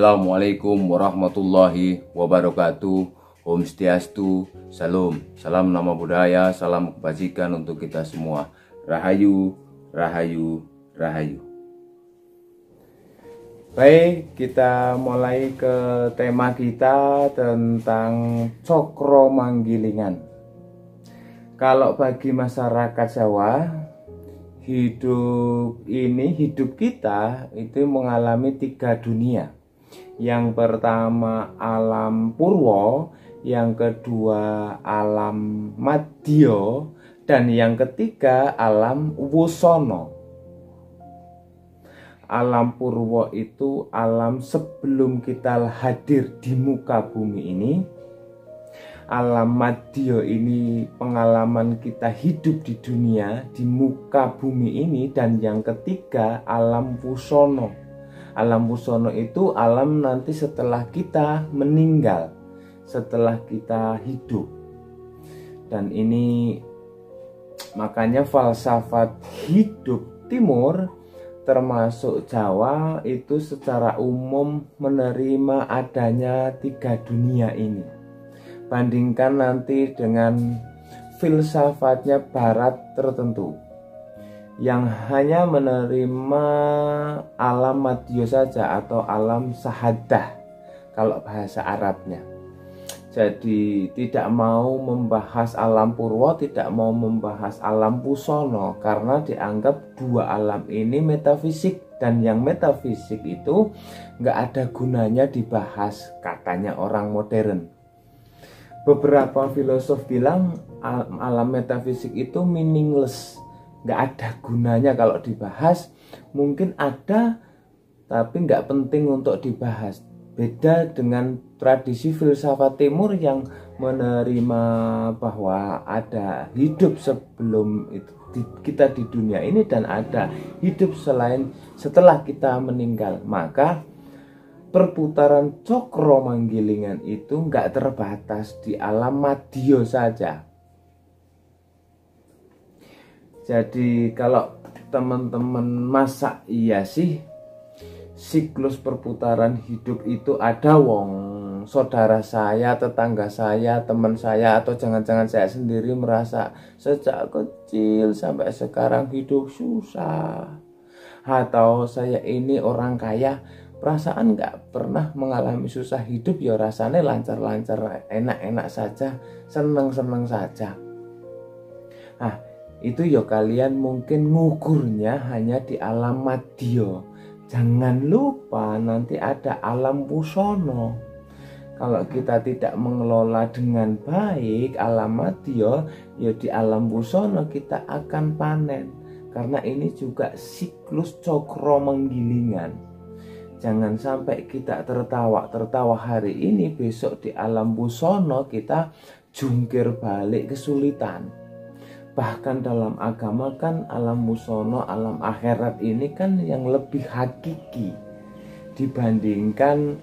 Assalamualaikum warahmatullahi wabarakatuh. Om Swastiastu, Salam, salam nama budaya, salam kebajikan untuk kita semua. Rahayu, rahayu, rahayu. Baik, kita mulai ke tema kita tentang Cokro Manggilingan. Kalau bagi masyarakat Jawa, hidup kita itu mengalami 3 dunia. Yang pertama alam purwo, yang kedua alam madya, dan yang ketiga alam wusono. Alam purwo itu alam sebelum kita hadir di muka bumi ini. Alam madya ini pengalaman kita hidup di dunia, di muka bumi ini. Dan yang ketiga alam wusono. Alam wusono itu alam nanti setelah kita meninggal, setelah kita hidup. Dan ini makanya falsafat hidup timur termasuk Jawa itu secara umum menerima adanya 3 dunia ini. Bandingkan nanti dengan filsafatnya barat tertentu yang hanya menerima alam madya saja atau alam sahadah kalau bahasa Arabnya. Jadi tidak mau membahas alam purwo, tidak mau membahas alam wusono karena dianggap 2 alam ini metafisik, dan yang metafisik itu nggak ada gunanya dibahas, katanya orang modern. Beberapa filosof bilang alam metafisik itu meaningless, nggak ada gunanya kalau dibahas. Mungkin ada, tapi nggak penting untuk dibahas. Beda dengan tradisi filsafat timur yang menerima bahwa ada hidup sebelum itu, kita di dunia ini, dan ada hidup setelah kita meninggal. Maka perputaran Cokro Manggilingan itu nggak terbatas di alam madya saja. Jadi kalau teman-teman masa iya sih siklus perputaran hidup itu ada wong saudara saya, tetangga saya, teman saya, atau jangan-jangan saya sendiri merasa sejak kecil sampai sekarang hidup susah, atau saya ini orang kaya perasaan nggak pernah mengalami susah hidup, ya rasanya lancar-lancar, enak-enak saja, seneng-seneng saja. Nah itu ya kalian mungkin ngukurnya hanya di alam madya. Jangan lupa nanti ada alam wusono. Kalau kita tidak mengelola dengan baik alam madya, ya di alam wusono kita akan panen. Karena ini juga siklus Cokro Manggilingan. Jangan sampai kita tertawa hari ini, besok di alam wusono kita jungkir balik kesulitan. Bahkan dalam agama kan alam wusono, alam akhirat ini kan yang lebih hakiki dibandingkan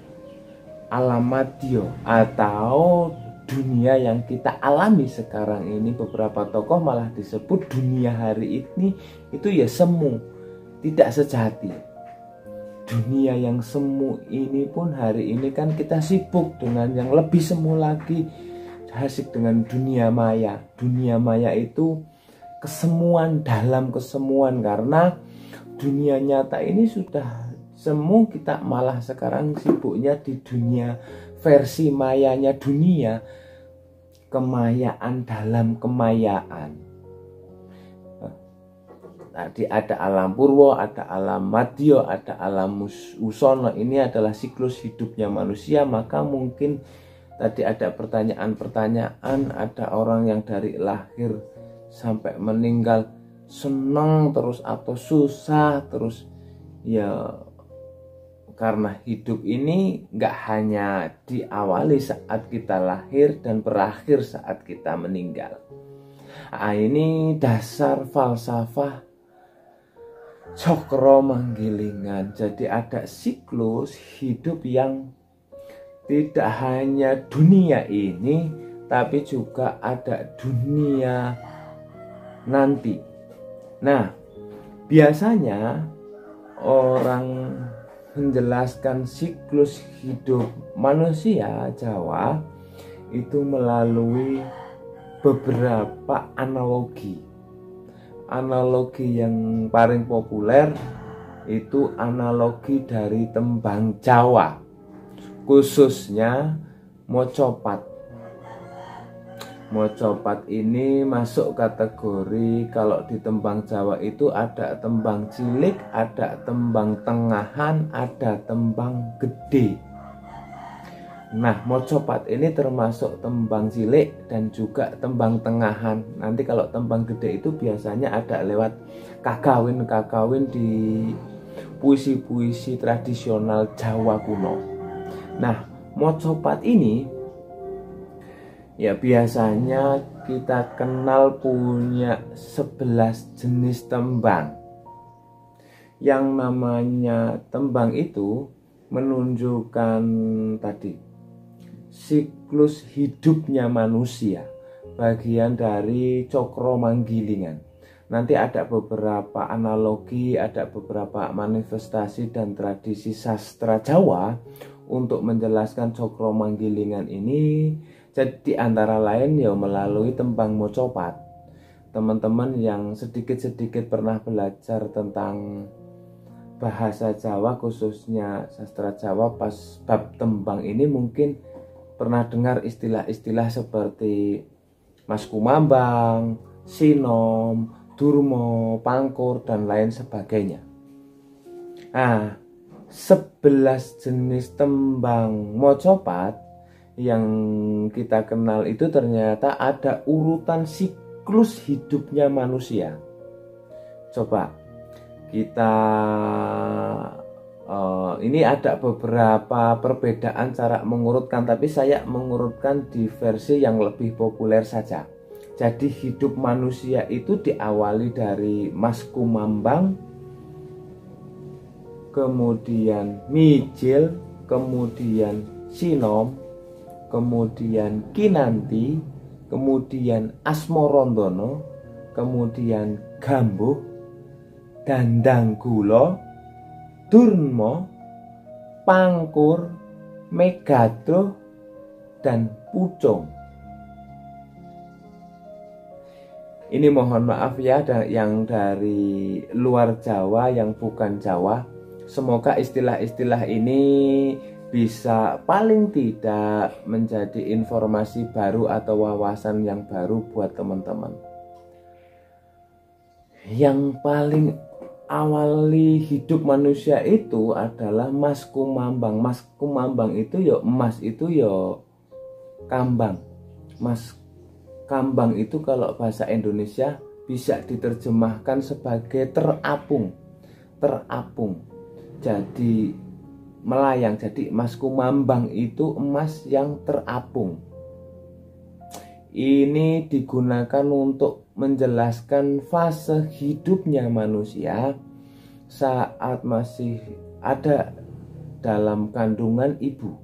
alam madya atau dunia yang kita alami sekarang ini. Beberapa tokoh malah disebut dunia hari ini itu ya semu, tidak sejati. Dunia yang semu ini pun hari ini kan kita sibuk dengan yang lebih semu lagi, asik dengan dunia maya. Dunia maya itu kesemuan dalam kesemuan, karena dunia nyata ini sudah semu, kita malah sekarang sibuknya di dunia versi mayanya dunia, kemayaan dalam kemayaan. Tadi ada alam purwo, ada alam madya, ada alam wusono. Ini adalah siklus hidupnya manusia. Maka mungkin tadi ada pertanyaan-pertanyaan, ada orang yang dari lahir sampai meninggal senang terus atau susah terus. Ya karena hidup ini nggak hanya diawali saat kita lahir dan berakhir saat kita meninggal. Nah, ini dasar falsafah Cokro Manggilingan. Jadi ada siklus hidup yang tidak hanya dunia ini, tapi juga ada dunia nanti. Nah, biasanya orang menjelaskan siklus hidup manusia Jawa itu melalui beberapa analogi. Analogi yang paling populer itu analogi dari tembang Jawa, khususnya mocopat. Mocopat ini masuk kategori, kalau di tembang Jawa itu ada tembang cilik, ada tembang tengahan, ada tembang gede. Nah, mocopat ini termasuk tembang cilik dan juga tembang tengahan. Nanti kalau tembang gede itu biasanya ada lewat kakawin di puisi-puisi tradisional Jawa kuno. Nah, mocopat ini ya biasanya kita kenal punya 11 jenis tembang. Yang namanya tembang itu menunjukkan tadi siklus hidupnya manusia, bagian dari cokro manggilingan. Nanti ada beberapa analogi, ada beberapa manifestasi dan tradisi sastra Jawa untuk menjelaskan cokro manggilingan ini. Jadi antara lain ya melalui tembang mocopat. Teman-teman yang sedikit-sedikit pernah belajar tentang bahasa Jawa, khususnya sastra Jawa, pas bab tembang ini mungkin pernah dengar istilah-istilah seperti Mas Kumambang, Sinom, Durmo, Pangkur, dan lain sebagainya. Nah, 11 jenis tembang mocopat yang kita kenal itu ternyata ada urutan siklus hidupnya manusia. Coba kita ini ada beberapa perbedaan cara mengurutkan, tapi saya mengurutkan di versi yang lebih populer saja. Jadi hidup manusia itu diawali dari Mas Kumambang, kemudian Mijil, kemudian Sinom, kemudian Kinanti, kemudian Asmorondono, kemudian Gambuh, Dandanggulo, Durmo, Pangkur, Megadro, dan Pucung. Ini mohon maaf ya yang dari luar Jawa, yang bukan Jawa. Semoga istilah-istilah ini bisa paling tidak menjadi informasi baru atau wawasan yang baru buat teman-teman. Yang paling awali hidup manusia itu adalah Mas Kumambang. Mas Kumambang itu ya emas, itu ya kambang. Mas kambang itu kalau bahasa Indonesia bisa diterjemahkan sebagai terapung. Terapung. Jadi melayang. Jadi Mas Kumambang itu emas yang terapung. Ini digunakan untuk menjelaskan fase hidupnya manusia saat masih ada dalam kandungan ibu.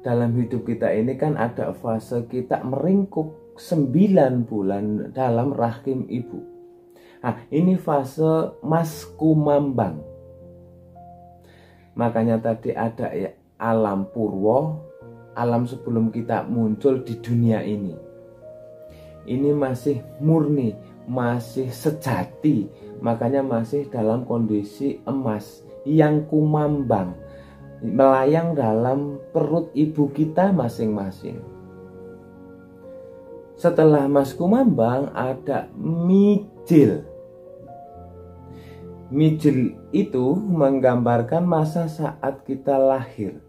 Dalam hidup kita ini kan ada fase kita meringkuk 9 bulan dalam rahim ibu. Nah, ini fase Mas Kumambang. Makanya tadi ada ya, alam purwo, alam sebelum kita muncul di dunia ini. Ini masih murni, masih sejati, makanya masih dalam kondisi emas yang kumambang, melayang dalam perut ibu kita masing-masing. Setelah Mas Kumambang ada Mijil. Mijil itu menggambarkan masa saat kita lahir.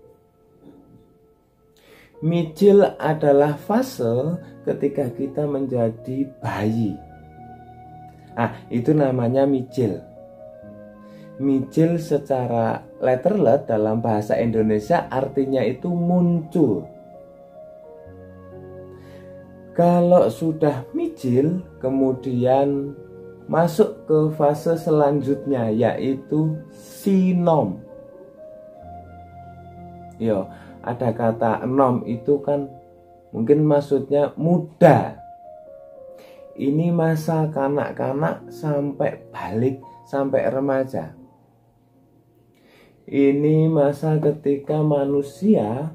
Mijil adalah fase ketika kita menjadi bayi. Itu namanya mijil. Mijil secara letterlet dalam bahasa Indonesia artinya itu muncul. Kalau sudah mijil, kemudian masuk ke fase selanjutnya, yaitu sinom. Yo, ada kata nom itu kan mungkin maksudnya muda. Ini masa kanak-kanak sampai balik, sampai remaja. Ini masa ketika manusia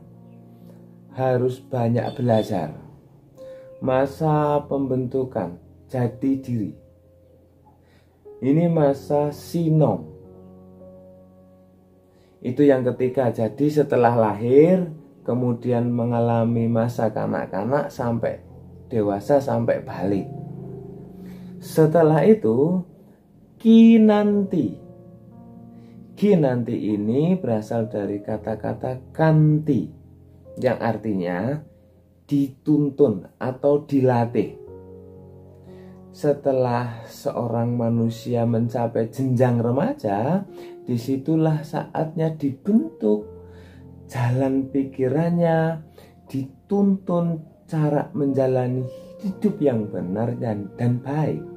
harus banyak belajar. Masa pembentukan jati diri. Ini masa sinom. Itu yang ketiga. Jadi setelah lahir, kemudian mengalami masa kanak-kanak sampai dewasa sampai balik. Setelah itu kinanti. Kinanti ini berasal dari kata-kata kanti, yang artinya dituntun atau dilatih. Setelah seorang manusia mencapai jenjang remaja, disitulah saatnya dibentuk jalan pikirannya, dituntun cara menjalani hidup yang benar dan baik.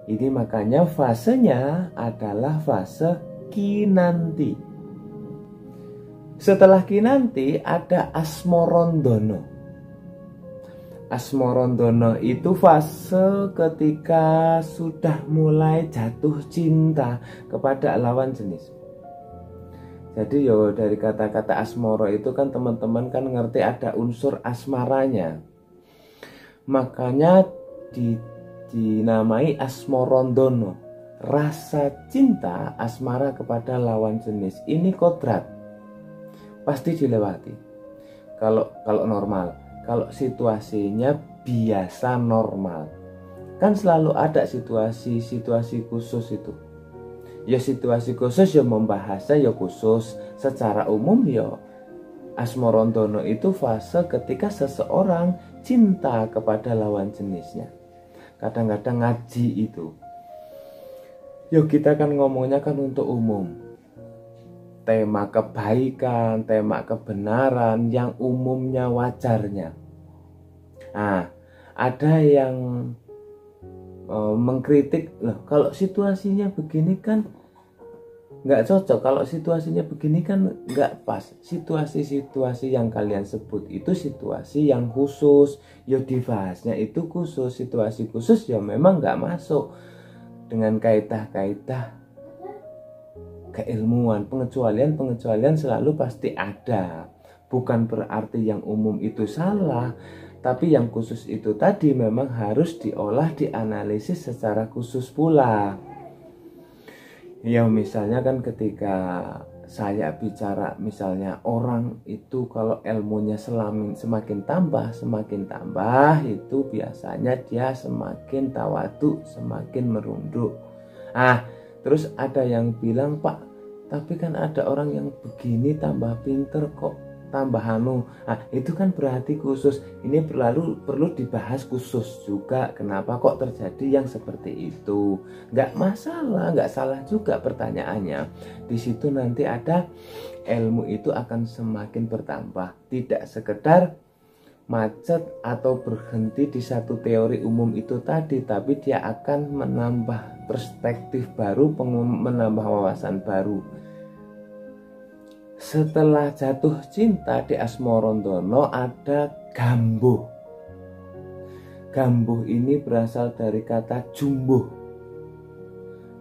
Ini makanya fasenya adalah fase kinanti. Setelah kinanti ada asmorondono. Asmorondono itu fase ketika sudah mulai jatuh cinta kepada lawan jenis. Jadi dari kata-kata asmoro itu kan teman-teman kan ngerti ada unsur asmaranya. Makanya dinamai asmorondono, rasa cinta asmara kepada lawan jenis. Ini kodrat, pasti dilewati kalau normal. Kalau situasinya biasa normal, kan selalu ada situasi khusus itu. Ya situasi khusus ya membahasnya ya khusus. Secara umum ya asmorondono itu fase ketika seseorang cinta kepada lawan jenisnya. Kadang-kadang ngaji itu, yuk kita kan ngomongnya kan untuk umum, tema kebaikan, tema kebenaran yang umumnya wajarnya. Nah, ada yang mengkritik, loh kalau situasinya begini kan nggak cocok, kalau situasinya begini kan nggak pas. Situasi-situasi yang kalian sebut itu situasi yang khusus, ya dibahasnya itu khusus. Situasi khusus ya memang nggak masuk dengan kaidah-kaidah keilmuan. Pengecualian selalu pasti ada. Bukan berarti yang umum itu salah, tapi yang khusus itu tadi memang harus diolah, dianalisis secara khusus pula. Ya misalnya kan ketika saya bicara misalnya orang itu kalau ilmunya semakin tambah itu biasanya dia semakin tawadu, semakin merunduk. Terus ada yang bilang, Pak, tapi kan ada orang yang begini tambah pinter kok, tambah itu kan berarti khusus. Ini perlu dibahas khusus juga. Kenapa kok terjadi yang seperti itu? Nggak masalah, nggak salah juga pertanyaannya. Di situ nanti ada ilmu itu akan semakin bertambah. Tidak sekedar macet atau berhenti di satu teori umum itu tadi, tapi dia akan menambah perspektif baru, menambah wawasan baru. Setelah jatuh cinta di asmorondono ada gambuh. Gambuh ini berasal dari kata jumbuh,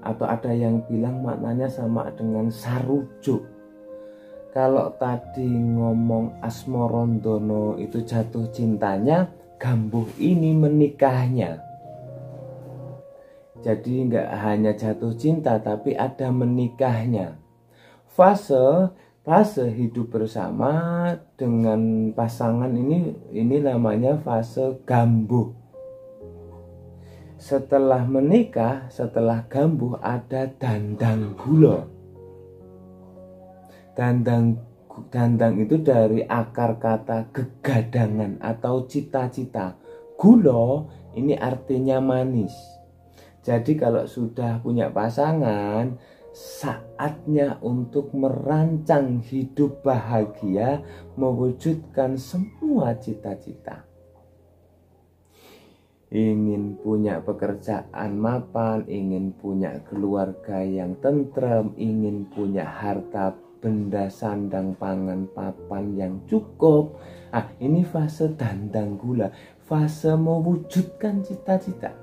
atau ada yang bilang maknanya sama dengan sarujuk. Kalau tadi ngomong asmorondono itu jatuh cintanya, gambuh ini menikahnya. Jadi nggak hanya jatuh cinta, tapi ada menikahnya. Fase hidup bersama dengan pasangan ini namanya fase gambuh. Setelah menikah, setelah gambuh ada dandang gula. Dandang itu dari akar kata gegadangan atau cita-cita. Gula ini artinya manis. Jadi kalau sudah punya pasangan, saatnya untuk merancang hidup bahagia, mewujudkan semua cita-cita. Ingin punya pekerjaan mapan, ingin punya keluarga yang tentrem, ingin punya harta benda sandang pangan papan yang cukup. Ini fase dandang gula, fase mewujudkan cita-cita.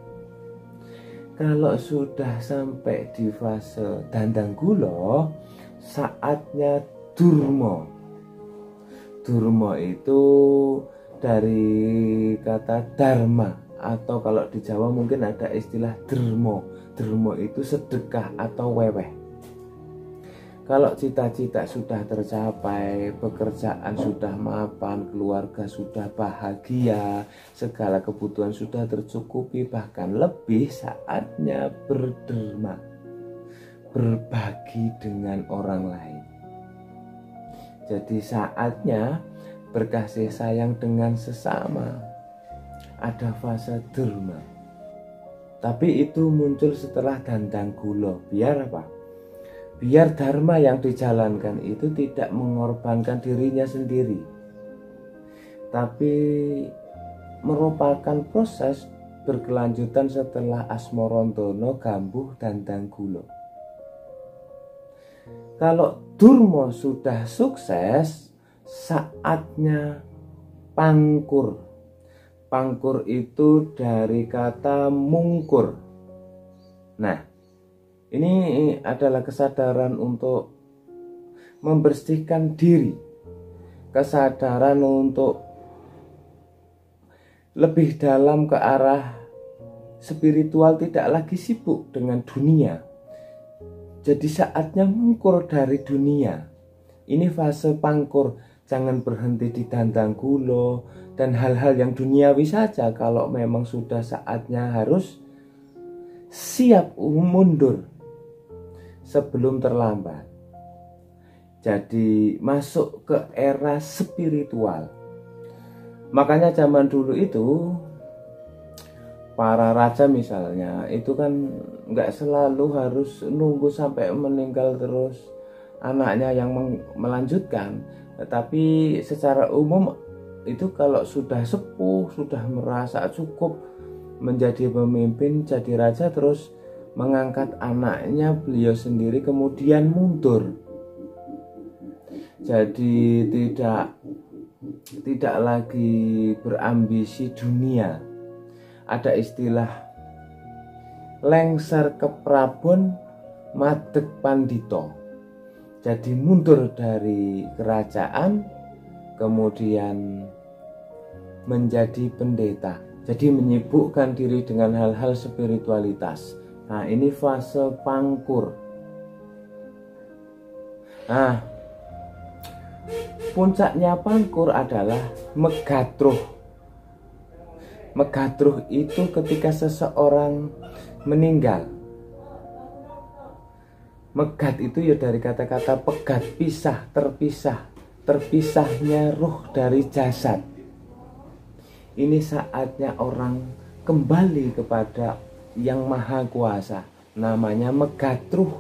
Kalau sudah sampai di fase dandang gula, saatnya durma. Durma itu dari kata dharma, atau kalau di Jawa mungkin ada istilah dermo. Dermo itu sedekah atau weweh. Kalau cita-cita sudah tercapai, pekerjaan sudah mapan, keluarga sudah bahagia, segala kebutuhan sudah tercukupi, bahkan lebih, saatnya berderma, berbagi dengan orang lain. Jadi saatnya berkasih sayang dengan sesama. Ada fase derma. Tapi itu muncul setelah dandang gula. Biar apa? Biar dharma yang dijalankan itu tidak mengorbankan dirinya sendiri, tapi merupakan proses berkelanjutan setelah asmarantono, gambuh, dandang gula. Kalau durma sudah sukses, saatnya pangkur. Pangkur itu dari kata mungkur. Nah, ini adalah kesadaran untuk membersihkan diri, kesadaran untuk lebih dalam ke arah spiritual, tidak lagi sibuk dengan dunia. Jadi saatnya mungkur dari dunia. Ini fase pangkur. Jangan berhenti di dandang gula dan hal-hal yang duniawi saja. Kalau memang sudah saatnya harus siap mundur sebelum terlambat. Jadi masuk ke era spiritual. Makanya zaman dulu itu para raja misalnya itu kan nggak selalu harus nunggu sampai meninggal terus anaknya yang melanjutkan, tetapi secara umum itu kalau sudah sepuh, sudah merasa cukup menjadi pemimpin, jadi raja, terus mengangkat anaknya beliau sendiri kemudian mundur. Jadi tidak lagi berambisi dunia. Ada istilah lengser ke prabon madeg pandito. Jadi mundur dari kerajaan kemudian menjadi pendeta. Jadi menyibukkan diri dengan hal-hal spiritualitas. Nah, ini fase pangkur. Nah, puncaknya pangkur adalah megatruh. Megatruh itu ketika seseorang meninggal. Megat itu ya dari kata-kata pegat, pisah, terpisah. Terpisahnya ruh dari jasad. Ini saatnya orang kembali kepada yang maha kuasa. Namanya megatruh.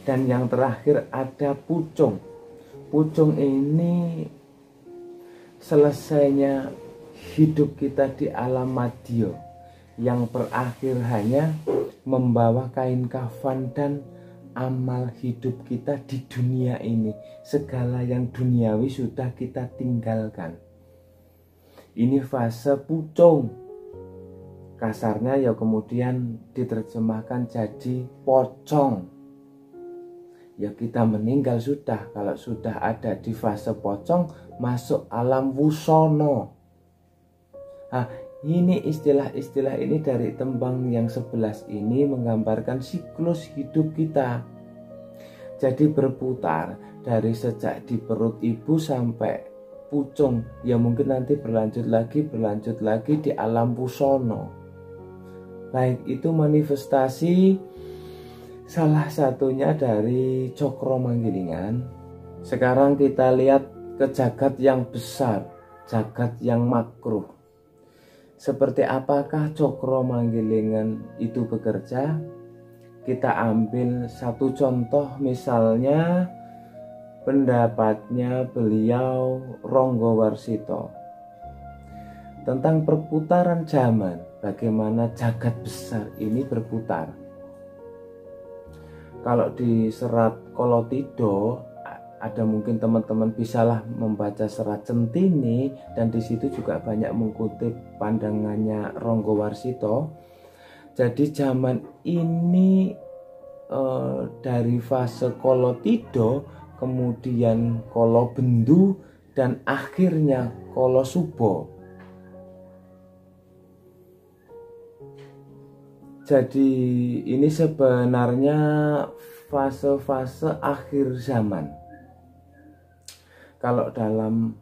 Dan yang terakhir ada pucung. Pucung ini selesainya hidup kita di alam madya, yang berakhir hanya membawa kain kafan dan amal hidup kita di dunia ini. Segala yang duniawi sudah kita tinggalkan. Ini fase pucung. Kasarnya ya kemudian diterjemahkan jadi pocong. Ya kita meninggal sudah. Kalau sudah ada di fase pocong, masuk alam wusono. Nah, ini istilah-istilah ini dari tembang yang 11 ini menggambarkan siklus hidup kita. Jadi berputar dari sejak di perut ibu sampai pucung. Ya mungkin nanti berlanjut lagi di alam wusono. Baik itu manifestasi salah satunya dari Cokro Manggilingan. Sekarang kita lihat ke jagat yang besar, jagat yang makruh. Seperti apakah Cokro Manggilingan itu bekerja? Kita ambil satu contoh, misalnya pendapatnya beliau Ronggo Warsito tentang perputaran zaman, bagaimana jagat besar ini berputar. Kalau di serat Kolotido, ada mungkin teman-teman bisalah membaca serat Centini, dan di situ juga banyak mengutip pandangannya Ronggo Warsito. Jadi zaman ini dari fase Kolotido, kemudian Kolobendu, dan akhirnya Kolosubo. Jadi ini sebenarnya fase-fase akhir zaman. Kalau dalam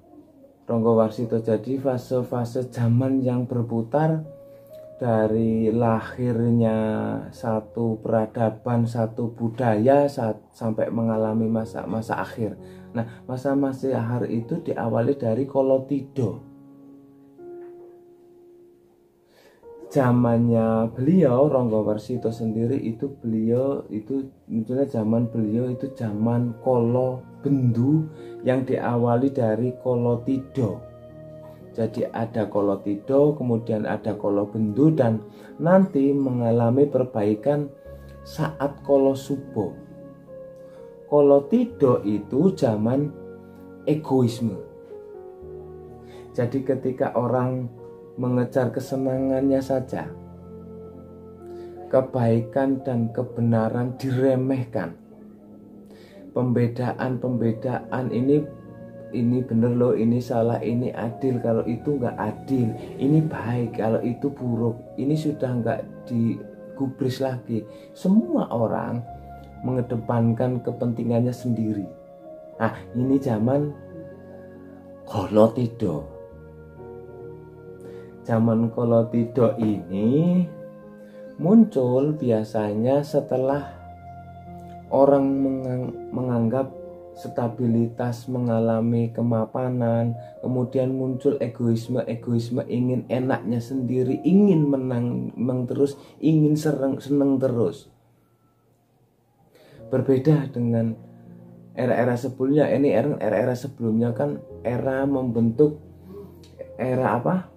Ronggowarsito, jadi fase-fase zaman yang berputar dari lahirnya satu peradaban, satu budaya sampai mengalami masa-masa akhir. Nah, masa-masa akhir itu diawali dari Kolotido. Zamannya beliau, Ronggowarsito sendiri itu munculnya zaman beliau itu zaman Kolobendu yang diawali dari Kolotido. Jadi ada Kolotido, kemudian ada Kolobendu, dan nanti mengalami perbaikan saat Kolosubo. Kolotido itu zaman egoisme. Jadi ketika orang mengejar kesenangannya saja, kebaikan dan kebenaran diremehkan. Pembedaan ini bener loh, ini salah, ini adil, kalau itu nggak adil, ini baik, kalau itu buruk, ini sudah nggak digubris lagi. Semua orang mengedepankan kepentingannya sendiri. Nah, ini zaman Kolotido. Zaman Kolotido ini muncul biasanya setelah orang menganggap stabilitas, mengalami kemapanan, kemudian muncul egoisme ingin enaknya sendiri, ingin menang terus, ingin seneng terus. Berbeda dengan era-era sebelumnya. Ini era sebelumnya kan era membentuk era apa?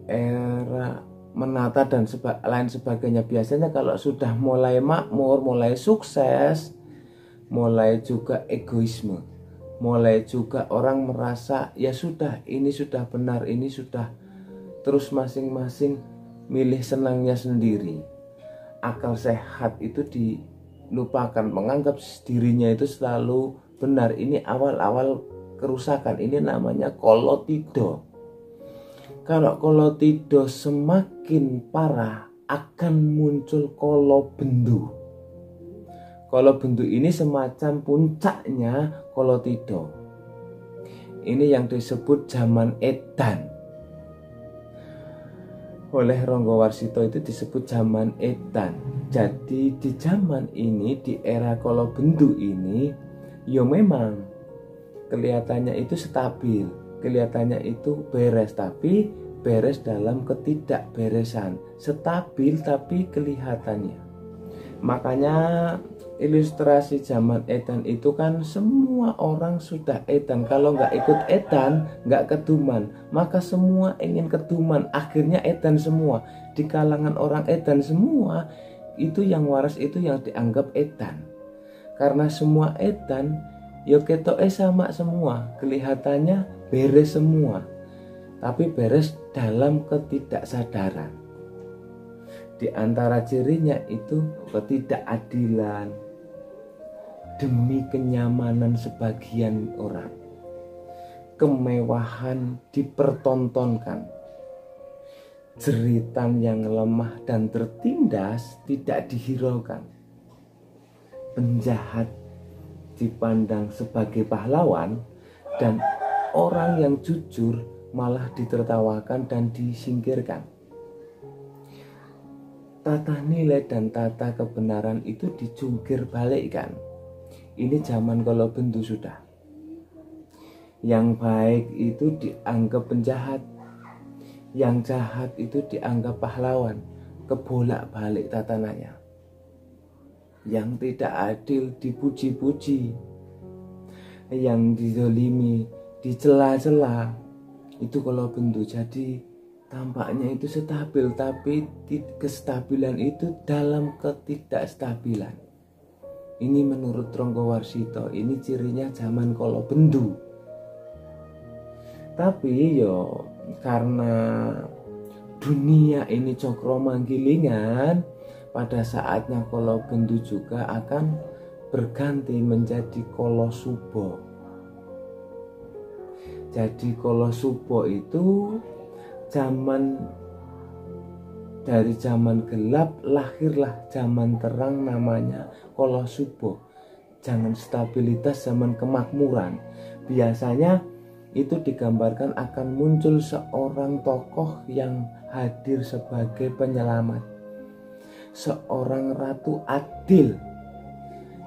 Era menata dan lain sebagainya. Biasanya kalau sudah mulai makmur, mulai sukses, mulai juga egoisme, mulai juga orang merasa ya sudah, ini sudah benar, ini sudah, terus masing-masing milih senangnya sendiri. Akal sehat itu dilupakan, menganggap dirinya itu selalu benar. Ini awal-awal kerusakan, ini namanya Kolotido. Kalau Kolotido semakin parah, akan muncul Kolobendu. Kolobendu ini semacam puncaknya Kolotido. Ini yang disebut zaman Edan. Oleh Ronggowarsito itu disebut zaman Edan. Jadi di zaman ini, di era Kolobendu ini, ya memang kelihatannya itu stabil, kelihatannya itu beres, tapi beres dalam ketidakberesan. Stabil tapi kelihatannya. Makanya ilustrasi zaman Edan itu kan semua orang sudah Edan. Kalau nggak ikut Edan, nggak keduman. Maka semua ingin keduman, akhirnya Edan semua. Di kalangan orang Edan semua, itu yang waras, itu yang dianggap Edan. Karena semua Edan, ya ketoke sama semua, kelihatannya beres semua, tapi beres dalam ketidaksadaran. Di antara cirinya itu ketidakadilan demi kenyamanan sebagian orang. Kemewahan dipertontonkan. Jeritan yang lemah dan tertindas tidak dihiraukan. Penjahat dipandang sebagai pahlawan, dan orang yang jujur malah ditertawakan dan disingkirkan. Tata nilai dan tata kebenaran itu dijungkir balikkan. Ini zaman Kolobendu sudah. Yang baik itu dianggap penjahat, yang jahat itu dianggap pahlawan. Kebolak-balik tatananya. Yang tidak adil dipuji-puji, yang dizolimi dicela-cela. Itu Kolobendu. Jadi tampaknya itu stabil, tapi kestabilan itu dalam ketidakstabilan. Ini menurut Ronggowarsito, ini cirinya zaman Kolobendu. Tapi karena dunia ini cokro manggilingan, pada saatnya Kolo Bendu juga akan berganti menjadi Kolo Subo. Jadi Kolo Subo itu dari zaman gelap lahirlah zaman terang, namanya Kolo Subo. Zaman stabilitas, zaman kemakmuran. Biasanya itu digambarkan akan muncul seorang tokoh yang hadir sebagai penyelamat, seorang ratu adil,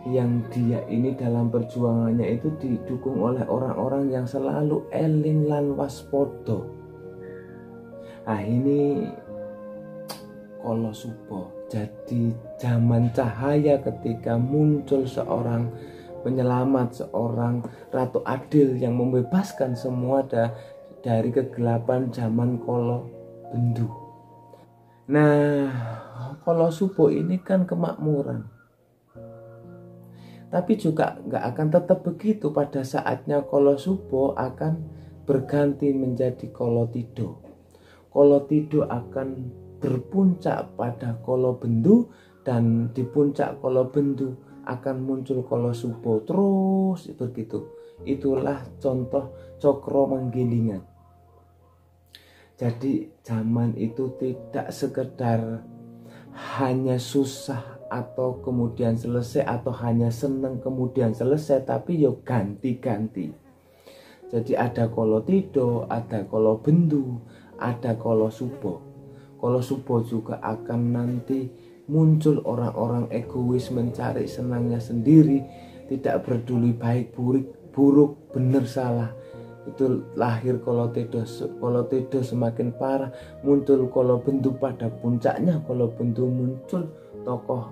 yang dia ini dalam perjuangannya itu didukung oleh orang-orang yang selalu eling lan waspodo. Nah, ini Kolo Subo. Jadi zaman cahaya ketika muncul seorang penyelamat, seorang ratu adil yang membebaskan semua dari kegelapan zaman Kolo Bendu. Nah, Kolo Subo ini kan kemakmuran, tapi juga nggak akan tetap begitu. Pada saatnya Kolo Subo akan berganti menjadi Kolo Tido. Kolo Tido akan berpuncak pada Kolo Bendu, dan di puncak Kolo Bendu akan muncul Kolo Subo, terus begitu. Itulah contoh cokro menggilingan. Jadi zaman itu tidak sekedar hanya susah atau kemudian selesai, atau hanya senang kemudian selesai, tapi yo ganti-ganti. Jadi ada Kolo Tido, ada Kolo Bendu, ada Kolo Subo. Kolo Subo juga akan nanti muncul orang-orang egois, mencari senangnya sendiri, tidak peduli baik buruk, benar salah. Itu lahir Kolo Tido. Kolo Tido semakin parah, muncul Kolo Bendu. Pada puncaknya Kolo Bendu muncul tokoh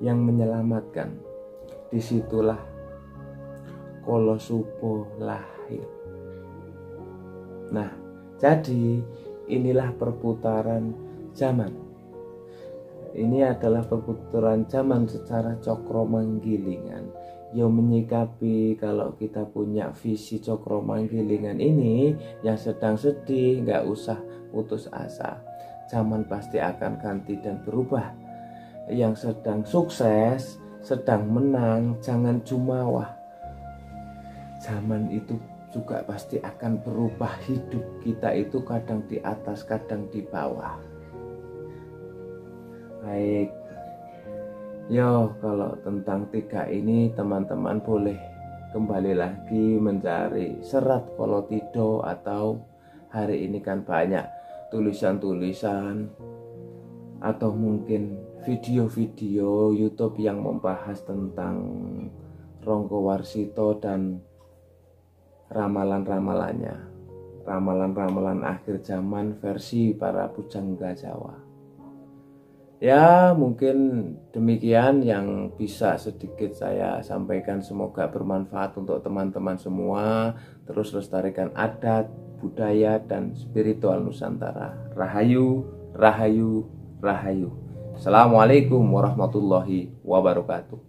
yang menyelamatkan. Disitulah Kolo Subo lahir. Nah, jadi inilah perputaran zaman. Ini adalah perputaran zaman secara cokro manggilingan. Yo menyikapi kalau kita punya visi cokro manggilingan ini, yang sedang sedih nggak usah putus asa. Zaman pasti akan ganti dan berubah. Yang sedang sukses, sedang menang, jangan jumawah. Zaman itu juga pasti akan berubah. Hidup kita itu kadang di atas, kadang di bawah. Baik, yo kalau tentang 3 ini teman-teman boleh kembali lagi mencari serat Kolo Tido, atau hari ini kan banyak tulisan-tulisan atau mungkin video-video YouTube yang membahas tentang Ronggo Warsito dan ramalan-ramalannya, ramalan-ramalan akhir zaman versi para pujangga Jawa. Ya, mungkin demikian yang bisa sedikit saya sampaikan. Semoga bermanfaat untuk teman-teman semua. Terus lestarikan adat, budaya, dan spiritual Nusantara. Rahayu, rahayu, rahayu. Assalamualaikum warahmatullahi wabarakatuh.